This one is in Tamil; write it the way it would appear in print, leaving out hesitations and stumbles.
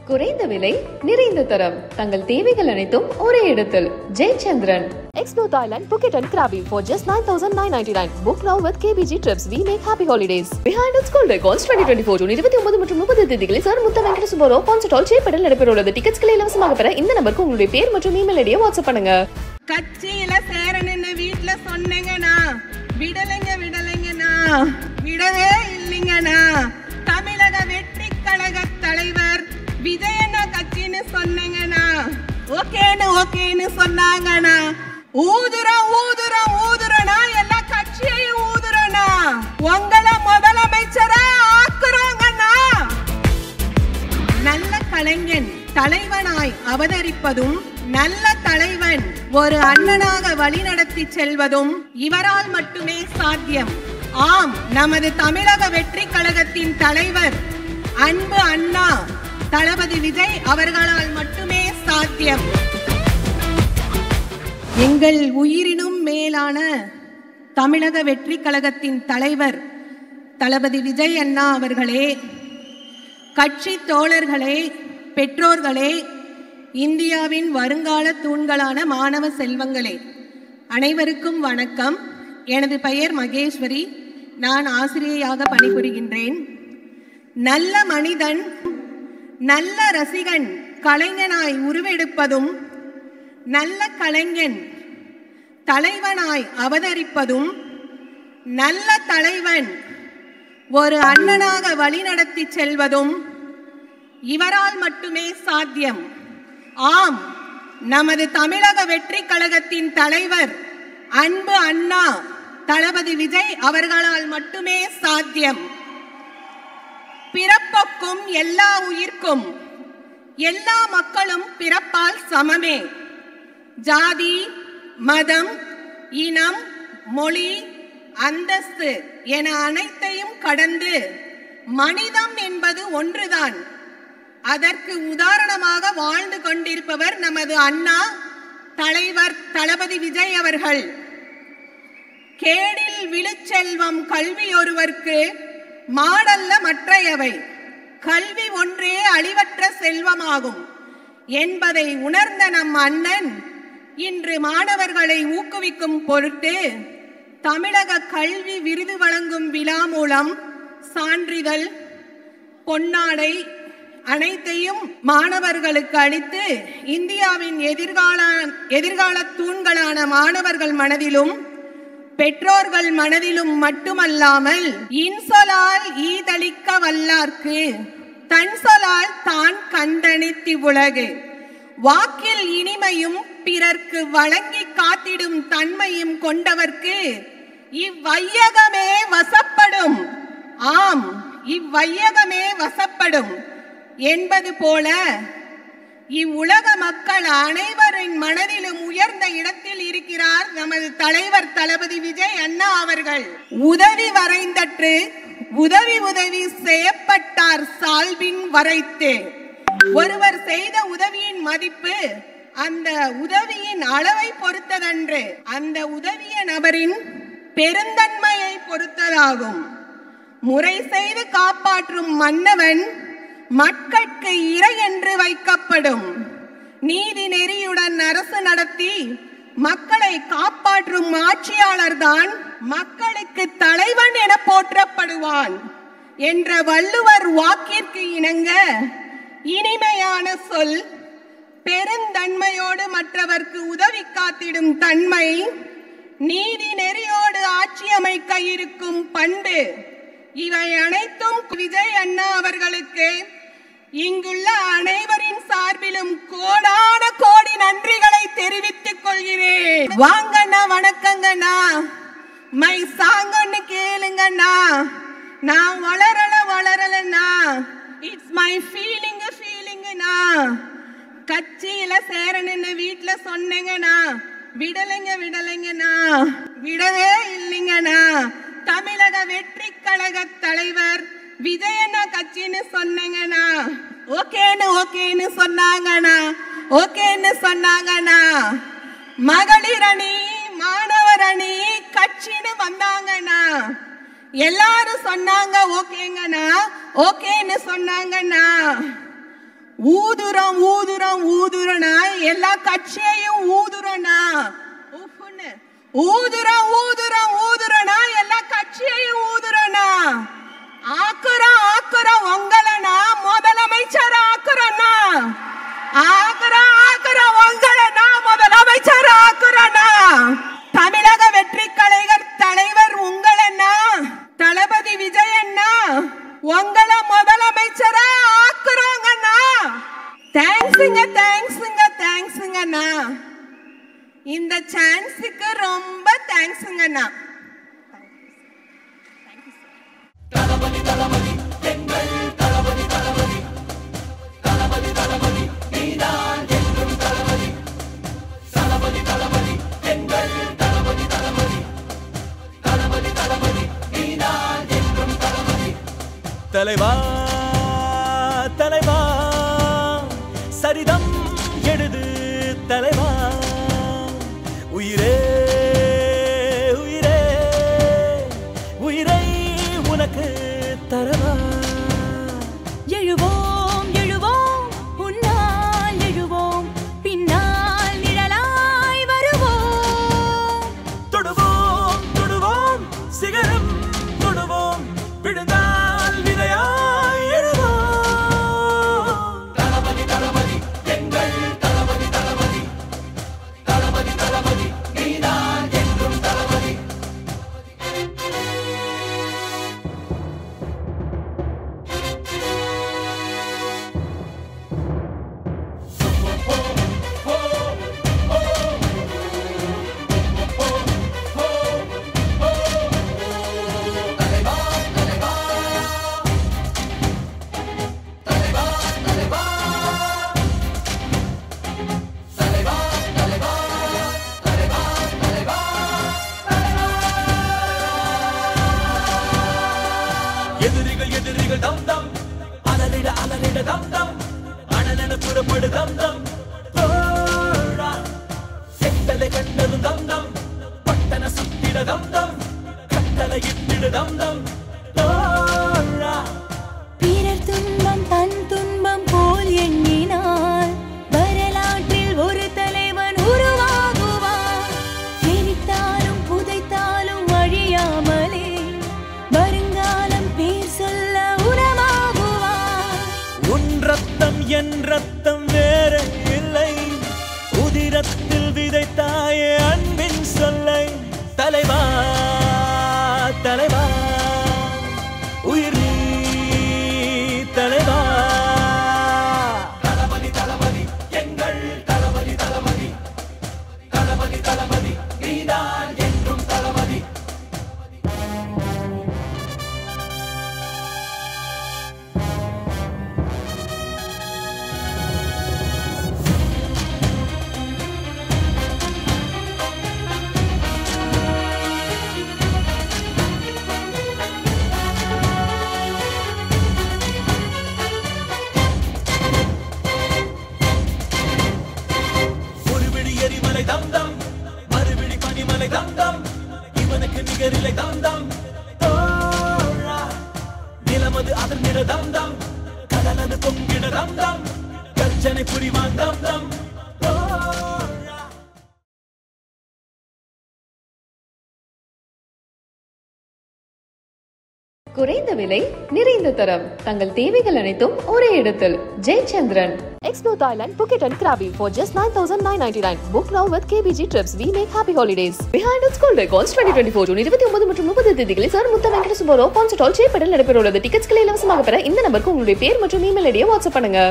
குறைந்த விலை நிறைந்த தரம் தங்கள் தேவைகள் அனைத்தும் ஒரே இடத்தில் Jayachandran. Explore Thailand, Phuket and Krabi for just 9,999. Book now with KBG Trips. We make happy holidays. Behind its Gold Records 2024 June 29 மற்றும் 30 தேதிகளில் சார் முத்த வெங்கட சுப்பரோ கான்சர்ட் ஹால் சேப்படல் நடைபெறவுள்ளது. டிக்கெட்ஸ்களை இலவசமாக பெற இந்த நம்பருக்கு உங்களுடைய பேர் மற்றும் இமெயில் ஐடியை வாட்ஸ்அப் பண்ணுங்க. கட்சியில சேரணும்னு வீட்ல சொன்னீங்கனா விடலைங்கனா விடவே இல்லைங்கனா. தமிழக வெற்றி கழக தலைவர் விஜயண்ணா கட்சின்னு சொன்னீங்கனா ஓகேன்னு சொன்னாங்கனா. ஊதுறனா எல்லா கட்சியையும் ஊதுறனா உங்களை முதலமைச்சரா ஆக்குறாங்கண்ணா. நல்ல கலைஞன் தலைவனாய் அவதரிப்பதும் நல்ல தலைவன் ஒரு அண்ணனாக வழிநடத்தி செல்வதும் இவரால் மட்டுமே சாத்தியம். ஆம், நமது தமிழக வெற்றி கழகத்தின் தலைவர் அன்பு அண்ணா தளபதி விஜய் அவர்களால் மட்டுமே சாத்தியம். எங்கள் உயிரினும் மேலான தமிழக வெற்றி கழகத்தின் தலைவர் தளபதி விஜய் அண்ணா அவர்களே, கட்சி தோழர்களே, பெற்றோர்களே, இந்தியாவின் வருங்கால தூண்களான மாணவ செல்வங்களே, அனைவருக்கும் வணக்கம். எனது பெயர் மகேஸ்வரி. நான் ஆசிரியையாக பணிபுரிகின்றேன். நல்ல மனிதன், நல்ல ரசிகன் கலைஞனாய் உருவெடுப்பதும் நல்ல கலைஞன் தலைவனாய் அவதரிப்பதும் நல்ல தலைவன் ஒரு அண்ணனாக வழிநடத்தி செல்வதும் இவரால் மட்டுமே சாத்தியம். ஆம், நமது தமிழக வெற்றி கழகத்தின் தலைவர் அன்பு அண்ணா தளபதி விஜய் அவர்களால் மட்டுமே சாத்தியம். பிறப்புக்கும் எல்லா உயிர்க்கும் எல்லா மக்களும் பிறப்பால் சமமே. ஜாதி, மதம், இனம், மொழி, அந்தஸ்து என அனைத்தையும் கடந்து மனிதம் என்பது ஒன்றுதான். அதற்கு உதாரணமாக வாழ்ந்து கொண்டிருப்பவர் நமது அண்ணா தலைவர் தளபதி விஜய் அவர்கள். கேடில் விழுச்செல்வம் கல்வி ஒருவர்க்கு மாடல்ல மற்றையவை, கல்வி ஒன்றே அழிவற்ற செல்வமாகும் என்பதை உணர்ந்த நம் அண்ணன் இன்று மாணவர்களை ஊக்குவிக்கும் பொருட்டு தமிழக கல்வி விருது வழங்கும் விழா மூலம் சான்றிதழ், பொன்னாடை அனைத்தையும் மாணவர்களுக்கு அளித்து இந்தியாவின் எதிர்கால தூண்களான மாணவர்கள் மனதிலும் பெற்றோர்கள் மனதிலும் மட்டுமல்லாமல் இன்சொலால் ஈதளிக்க வல்லார்க்கு தன் சொலால் தான் கண்டணித்தி உலகு வாக்கில் இனிமையும் பிறர்க்கு வழங்கி காத்திடும் தன்மையும் கொண்டவர்க்கு இவ்வையகமே வசப்படும். ஆம், இவ்வையகமே வசப்படும் என்பது போல இவ்வுலக மக்கள் அனைவரின் மனதிலும் உயர்ந்த இடத்தில் இருக்கிறார் நமது தலைவர் தளபதி விஜய் அண்ணா அவர்கள். உதவி வரைந்தற்று உதவி செய்யப்பட்டார் சால்பின் வரைத்து. ஒருவர் செய்த உதவியின் மதிப்பு அந்த உதவியின் அளவை பொறுத்ததன்று, அந்த உதவிய நபரின் பெருந்தன்மையை பொறுத்ததாகும். முறை செய்து காப்பாற்றும் மன்னவன் மக்களுக்கு இறை என்று வைக்கப்படும். நீதி நெறியுடன் அரசு நடத்தி மக்களை காப்பாற்றும் ஆட்சியாளர் தான் மக்களுக்கு தலைவன் என போற்றப்படுவான் என்ற வள்ளுவர் வாக்கிற்கு இணங்க இனிமையான சொல், பெருந்தன்மையோடு மற்றவர்க்கு உதவி காத்திடும் தன்மை, நீதி நெறியோடு ஆட்சி அமைக்க இருக்கும் பண்பு, இவை அனைத்தும் விஜய் அண்ணா அவர்களுக்கு இங்குள்ள அனைவரின் சார்பிலும் கோடான கோடி நன்றிகளை தெரிவித்துக் கொள்கிறேன். வாங்கண்ணா, வணக்கங்கண்ணா. மை சாங்கன்னு கேளுங்கண்ணா. நான் வளரலண்ணா. It's my ஃபீலிங்னா. கட்சியில சேரணும்னு வீட்ல சொன்னீங்கண்ணா விடலைங்கண்ணா விடவே இல்லைங்கண்ணா. தமிழக வெற்றி கழக தலைவர் விஜயண்ணா கட்சின்னு சொன்னீங்கண்ணா ஓகேன்னு சொன்னாங்கண்ணா. மகளிர் அணி, மாணவர் அணி கட்சின்னு வந்தாங்கண்ணா. எல்லாரும் சொன்னாங்க ஓகேங்கண்ணா, ஓகேன்னு சொன்னாங்கண்ணா. ஊதுறோம் ஊதுறோம் ஊதுறனா எல்லா கட்சியையும் ஊதுறோனா ஊதுறோம் ஊதுறோம் ஊதுறனா எல்லா கட்சியையும் ஊதுறனா ஆக்குறோம் ஆக்குறோம் உங்களனா முதலமைச்சர் ஆக்குறோனா ஆக்குறோம் ஆக்குறோம் உங்களனா முதலமைச்சர் ஆக்குறோனா தமிழக வெற்றி கலைஞர் தலைவர் உங்களனா தளபதி விஜயண்ணா உங்கள முதலமைச்சரா ஆக்குறோங்கண்ணா. தேங்க்ஸுங்க தேங்க்ஸுங்க தேங்க்ஸுங்கண்ணா. இந்த சான்ஸுக்கு ரொம்ப தேங்க்ஸுங்கண்ணா. தளபதி தளபதி எங்கள் தளபதி தளபதி தளபதி தளபதி நீதான் என்றும் தளபதி தளபதி தளபதி எங்கள் தளபதி தளபதி தளபதி தளபதி நீதான் என்றும் தளபதி. தலைவா தலைவா சரிதம் எழுது தலைவா உயிரே உயிரே உயிரை உனக்கு தரவா. எழுவோம் எழுவோம் உன்னால் எழுவோம் பின்னால் நிழலாய் வருவோம். தொடுவோம் தொடுவோம் சிகரம் தொடுவோம் விழுந்தால் விதையாய் எழுவோம். தளபதி தளபதி எங்கள் தளபதி தளபதி தளபதி தளபதி நீதான் என்றும் தளபதி. எதிரிகள் எதிரிகள் தம் தம் அலறிட அலறிட தம் தம் அனலென புறப்படு தம் தம் தோழா செட்டலை கண்டதும் தம் தம் பட்டன சுத்திட தம் தம் கட்டளை இட்டிடு தம் தம் தோழா. பிறர் துன்பம் தன் துன்பம் போல் எண்ணினார் வரலாற்றில் ஒரு தலைவன் உருவாகுவார். எரித்தாலும் புதைத்தாலும் அழியாமலே வருங்காலம் பேர் சொல்ல உரமாகுவார். உன் ரத்தம் என் ரத்தம் வேற இல்லை உதிரத்தில் விதைத்தாயே அன்பின் சொல்லை. தலைவா தலைவா உயிர் நீ தலைவா. தளபதி தளபதி எங்கள் தளபதி தளபதி தளபதி தளபதி நீதான் என்றும் தளபதி. ஒருவிடி எரிமலை தம் தம் மறுவிடி பனிமலை தம் தம் இவனுக்கு நிகரிலை தம் தம் தோழா. நிலமது அதர்ந்திட தம் தம் கடலது பொங்கிட தம் தம் கர்ஜனை புரிவான் தம் தம் தோழா. குறைந்த விலை நிறைந்த தரம் தங்கள் தேவைகள் அனைத்தும் ஒரே இடத்தில் Jayachandran. Explore Thailand, Phuket and Krabi for just 9,999. Book now with KBG Trips. We make happy holidays. Behind us School Decons 2024 June 29 மற்றும் 30 தேதிகளில் சார் முத்த வெங்கட சுப்பராவ் கான்சர்ட் ஹால் சேப்படல் நடைபெற உள்ளது. டிக்கெட்ஸ்களை இலவசமாக பெற இந்த நம்பருக்கு உங்களுடைய பேர் மற்றும் இமெயில் ஐடியை வாட்ஸ்அப் பண்ணுங்க.